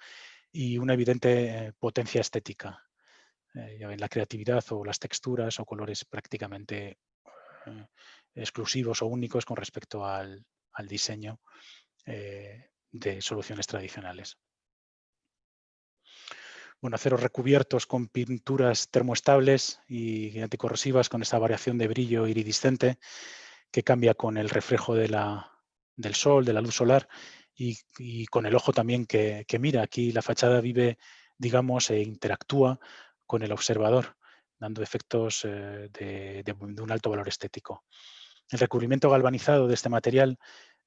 y una evidente potencia estética. Ya ven, la creatividad o las texturas o colores prácticamente eh, exclusivos o únicos con respecto al diseño de soluciones tradicionales. Bueno, aceros recubiertos con pinturas termoestables y anticorrosivas con esta variación de brillo iridiscente que cambia con el reflejo del sol, de la luz solar y con el ojo también que mira. Aquí la fachada vive, digamos, e interactúa con el observador, dando efectos de un alto valor estético. El recubrimiento galvanizado de este material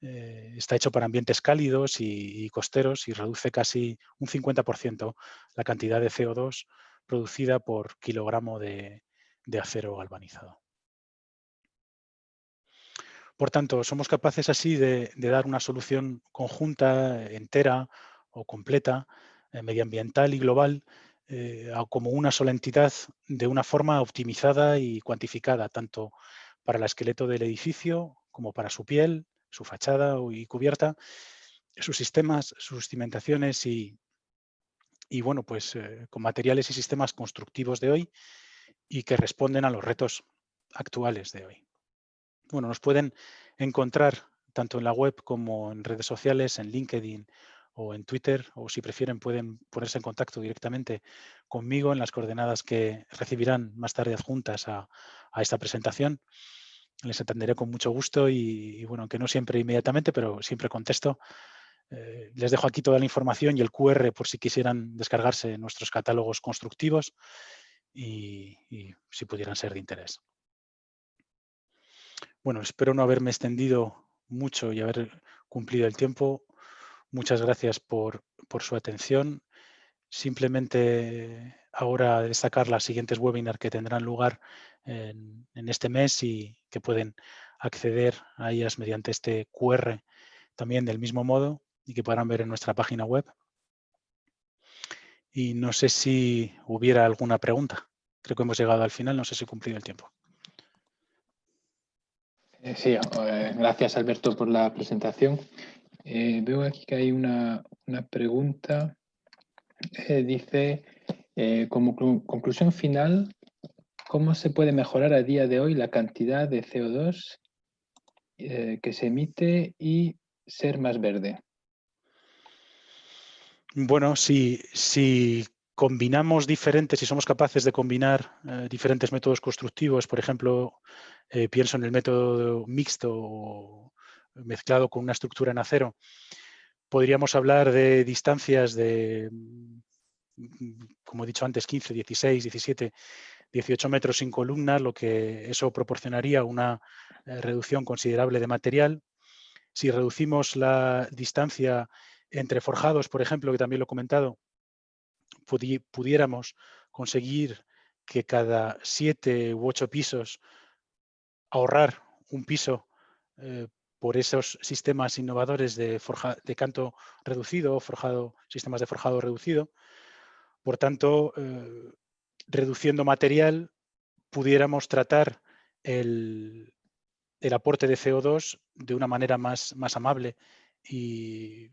está hecho para ambientes cálidos y costeros y reduce casi un 50% la cantidad de CO2 producida por kilogramo de acero galvanizado. Por tanto, somos capaces así de dar una solución conjunta, entera o completa, medioambiental y global, como una sola entidad de una forma optimizada y cuantificada, tanto para el esqueleto del edificio como para su piel, su fachada y cubierta, sus sistemas, sus cimentaciones y bueno, pues con materiales y sistemas constructivos de hoy y que responden a los retos actuales de hoy. Bueno, nos pueden encontrar tanto en la web como en redes sociales, en LinkedIn o en Twitter, o si prefieren pueden ponerse en contacto directamente conmigo en las coordenadas que recibirán más tarde adjuntas a esta presentación. Les atenderé con mucho gusto y bueno, aunque no siempre inmediatamente, pero siempre contesto. Les dejo aquí toda la información y el QR por si quisieran descargarse nuestros catálogos constructivos y si pudieran ser de interés. Bueno, espero no haberme extendido mucho y haber cumplido el tiempo. Muchas gracias por su atención. Simplemente ahora destacar las siguientes webinars que tendrán lugar en este mes y que pueden acceder a ellas mediante este QR también del mismo modo y que podrán ver en nuestra página web. Y no sé si hubiera alguna pregunta. Creo que hemos llegado al final, no sé si he cumplido el tiempo. Sí, gracias Alberto por la presentación. Veo aquí que hay una pregunta. Dice, como conclusión final, ¿cómo se puede mejorar a día de hoy la cantidad de CO2 que se emite y ser más verde? Bueno, si combinamos si somos capaces de combinar diferentes métodos constructivos, por ejemplo, pienso en el método mixto o mezclado con una estructura en acero, podríamos hablar de distancias de, como he dicho antes, 15, 16, 17, 18 metros sin columna, lo que eso proporcionaría una reducción considerable de material. Si reducimos la distancia entre forjados, por ejemplo, que también lo he comentado, pudiéramos conseguir que cada 7 u 8 pisos ahorrar un piso por esos sistemas innovadores de canto reducido o sistemas de forjado reducido. Por tanto, reduciendo material, pudiéramos tratar el aporte de CO2 de una manera más amable y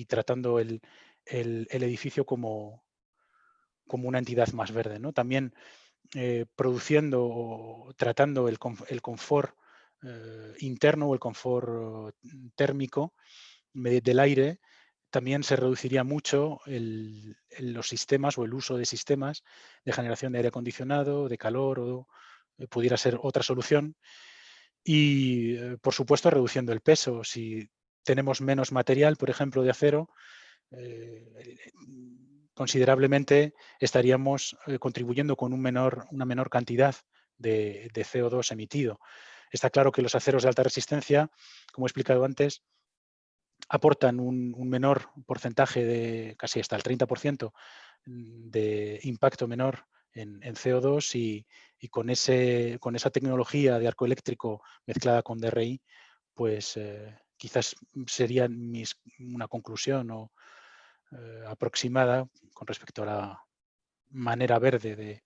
tratando el edificio como una entidad más verde, ¿no? También produciendo o tratando el confort interno o el confort térmico del aire, también se reduciría mucho los sistemas o el uso de sistemas de generación de aire acondicionado, de calor o pudiera ser otra solución. Y, por supuesto, reduciendo el peso. Si tenemos menos material, por ejemplo, de acero, considerablemente estaríamos contribuyendo con una menor cantidad de CO2 emitido. Está claro que los aceros de alta resistencia, como he explicado antes, aportan un menor porcentaje de casi hasta el 30% de impacto menor en CO2 y con esa tecnología de arco eléctrico mezclada con DRI, pues quizás sería una conclusión aproximada con respecto a la manera verde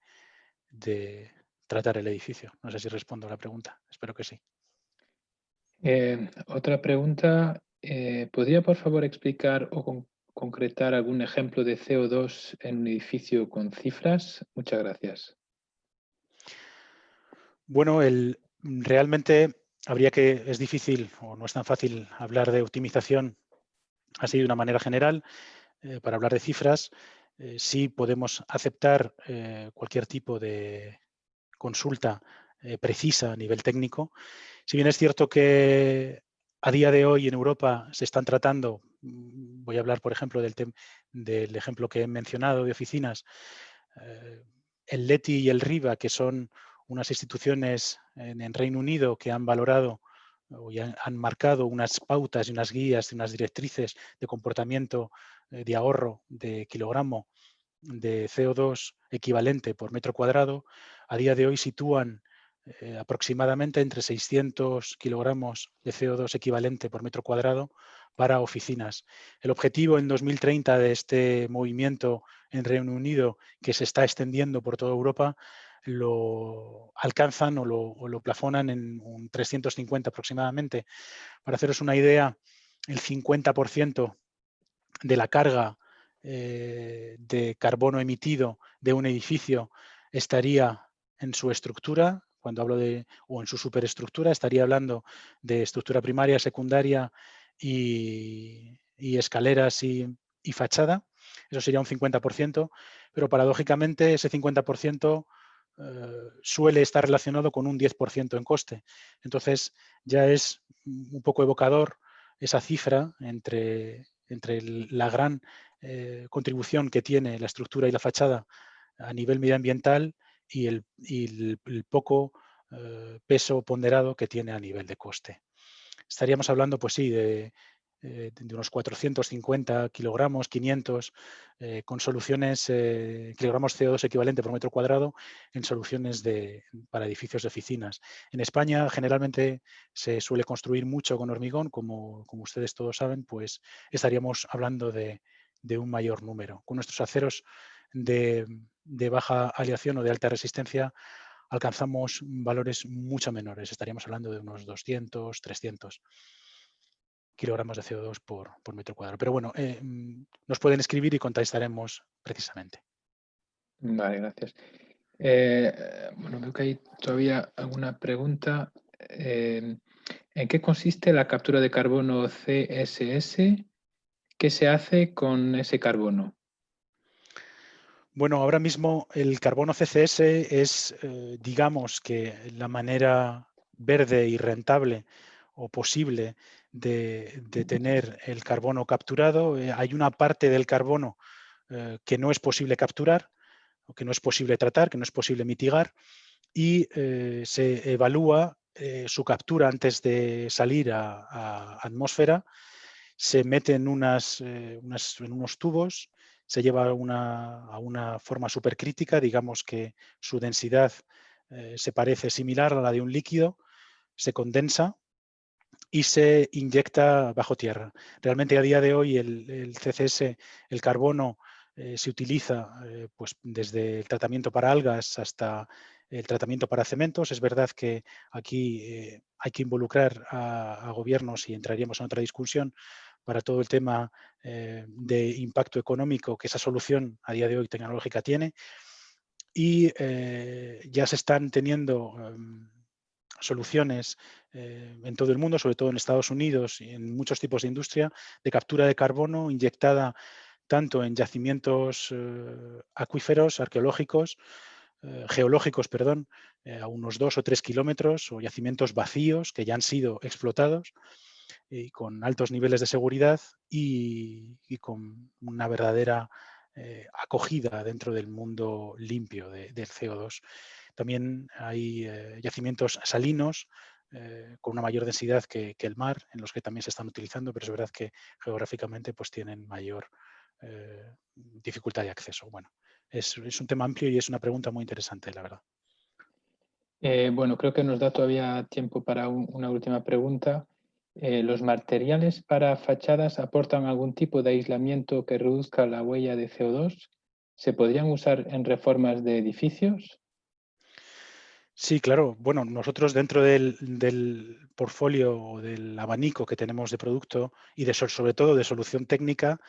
de tratar el edificio. No sé si respondo a la pregunta, espero que sí. Otra pregunta, ¿podría por favor explicar o concretar algún ejemplo de CO2 en un edificio con cifras? Muchas gracias. Bueno, realmente es difícil o no es tan fácil hablar de optimización así de una manera general. Para hablar de cifras, sí podemos aceptar cualquier tipo de consulta precisa a nivel técnico. Si bien es cierto que a día de hoy en Europa se están tratando, voy a hablar, por ejemplo, del ejemplo que he mencionado de oficinas, el LETI y el RIBA, que son unas instituciones en Reino Unido que han valorado o ya han marcado unas pautas y unas guías y unas directrices de comportamiento de ahorro de kilogramo de CO2 equivalente por metro cuadrado, a día de hoy sitúan aproximadamente entre 600 kilogramos de CO2 equivalente por metro cuadrado para oficinas. El objetivo en 2030 de este movimiento en Reino Unido, que se está extendiendo por toda Europa, lo alcanzan o lo plafonan en un 350 aproximadamente. Para haceros una idea, el 50% de la carga de carbono emitido de un edificio estaría en su estructura, cuando hablo o en su superestructura, estaría hablando de estructura primaria, secundaria y escaleras y fachada. Eso sería un 50%, pero paradójicamente ese 50% suele estar relacionado con un 10% en coste. Entonces ya es un poco evocador esa cifra entre la gran contribución que tiene la estructura y la fachada a nivel medioambiental y el poco peso ponderado que tiene a nivel de coste. Estaríamos hablando, pues sí, de de unos 450 kilogramos, 500, con soluciones, kilogramos CO2 equivalente por metro cuadrado en soluciones para edificios de oficinas. En España generalmente se suele construir mucho con hormigón, como ustedes todos saben, pues estaríamos hablando de un mayor número. Con nuestros aceros de baja aleación o de alta resistencia alcanzamos valores mucho menores. Estaríamos hablando de unos 200, 300 kilogramos de CO2 por metro cuadrado. Pero bueno, nos pueden escribir y contestaremos precisamente. Vale, gracias. Bueno, veo que hay todavía alguna pregunta. ¿En qué consiste la captura de carbono CSS? ¿Qué se hace con ese carbono? Bueno, ahora mismo el carbono CCS es, digamos que la manera verde y rentable o posible de tener el carbono capturado. Hay una parte del carbono que no es posible capturar, o que no es posible tratar, que no es posible mitigar, y se evalúa su captura antes de salir a atmósfera. Se mete en en unos tubos, se lleva a una forma supercrítica, digamos que su densidad se parece similar a la de un líquido, se condensa y se inyecta bajo tierra. Realmente a día de hoy el CCS, el carbono, se utiliza pues desde el tratamiento para algas hasta el tratamiento para cementos. Es verdad que aquí hay que involucrar a gobiernos y entraríamos en otra discusión para todo el tema de impacto económico que esa solución a día de hoy tecnológica tiene. Y ya se están teniendo soluciones en todo el mundo, sobre todo en Estados Unidos y en muchos tipos de industria, de captura de carbono inyectada tanto en yacimientos acuíferos, arqueológicos, geológicos, perdón, a unos 2 o 3 kilómetros, o yacimientos vacíos que ya han sido explotados y con altos niveles de seguridad y con una verdadera acogida dentro del mundo limpio del CO2. También hay yacimientos salinos con una mayor densidad que el mar, en los que también se están utilizando, pero es verdad que geográficamente pues, tienen mayor dificultad de acceso. Bueno, es un tema amplio y es una pregunta muy interesante, la verdad. Bueno, creo que nos da todavía tiempo para una última pregunta. ¿Los materiales para fachadas aportan algún tipo de aislamiento que reduzca la huella de CO2? ¿Se podrían usar en reformas de edificios? Sí, claro. Bueno, nosotros dentro del portfolio o del abanico que tenemos de producto y sobre todo de solución técnica,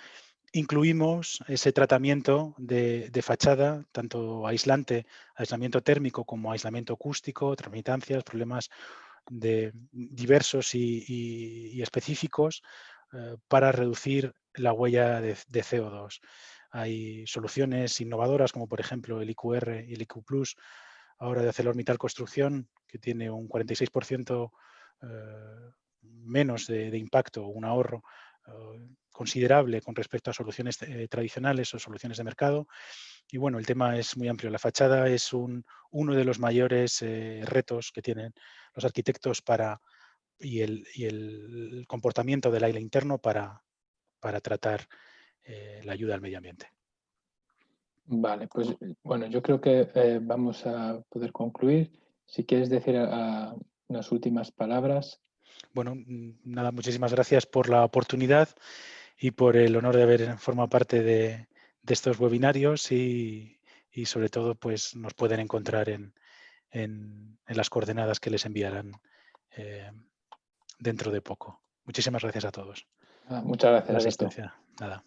incluimos ese tratamiento de fachada, tanto aislamiento térmico como aislamiento acústico, transmitancias, problemas diversos y específicos para reducir la huella de CO2. Hay soluciones innovadoras como por ejemplo el IQR y el IQ Plus, ahora de ArcelorMittal Construcción, que tiene un 46% menos de impacto, un ahorro considerable con respecto a soluciones tradicionales o soluciones de mercado. Y bueno, el tema es muy amplio. La fachada es uno de los mayores retos que tienen los arquitectos y el comportamiento del aire interno para tratar la ayuda al medio ambiente. Vale, pues bueno, yo creo que vamos a poder concluir. Si quieres decir unas últimas palabras. Bueno, nada, muchísimas gracias por la oportunidad y por el honor de haber formado parte de estos webinarios y sobre todo pues nos pueden encontrar en las coordenadas que les enviarán dentro de poco. Muchísimas gracias a todos Muchas por la gracias, Alberto. asistencia. Nada.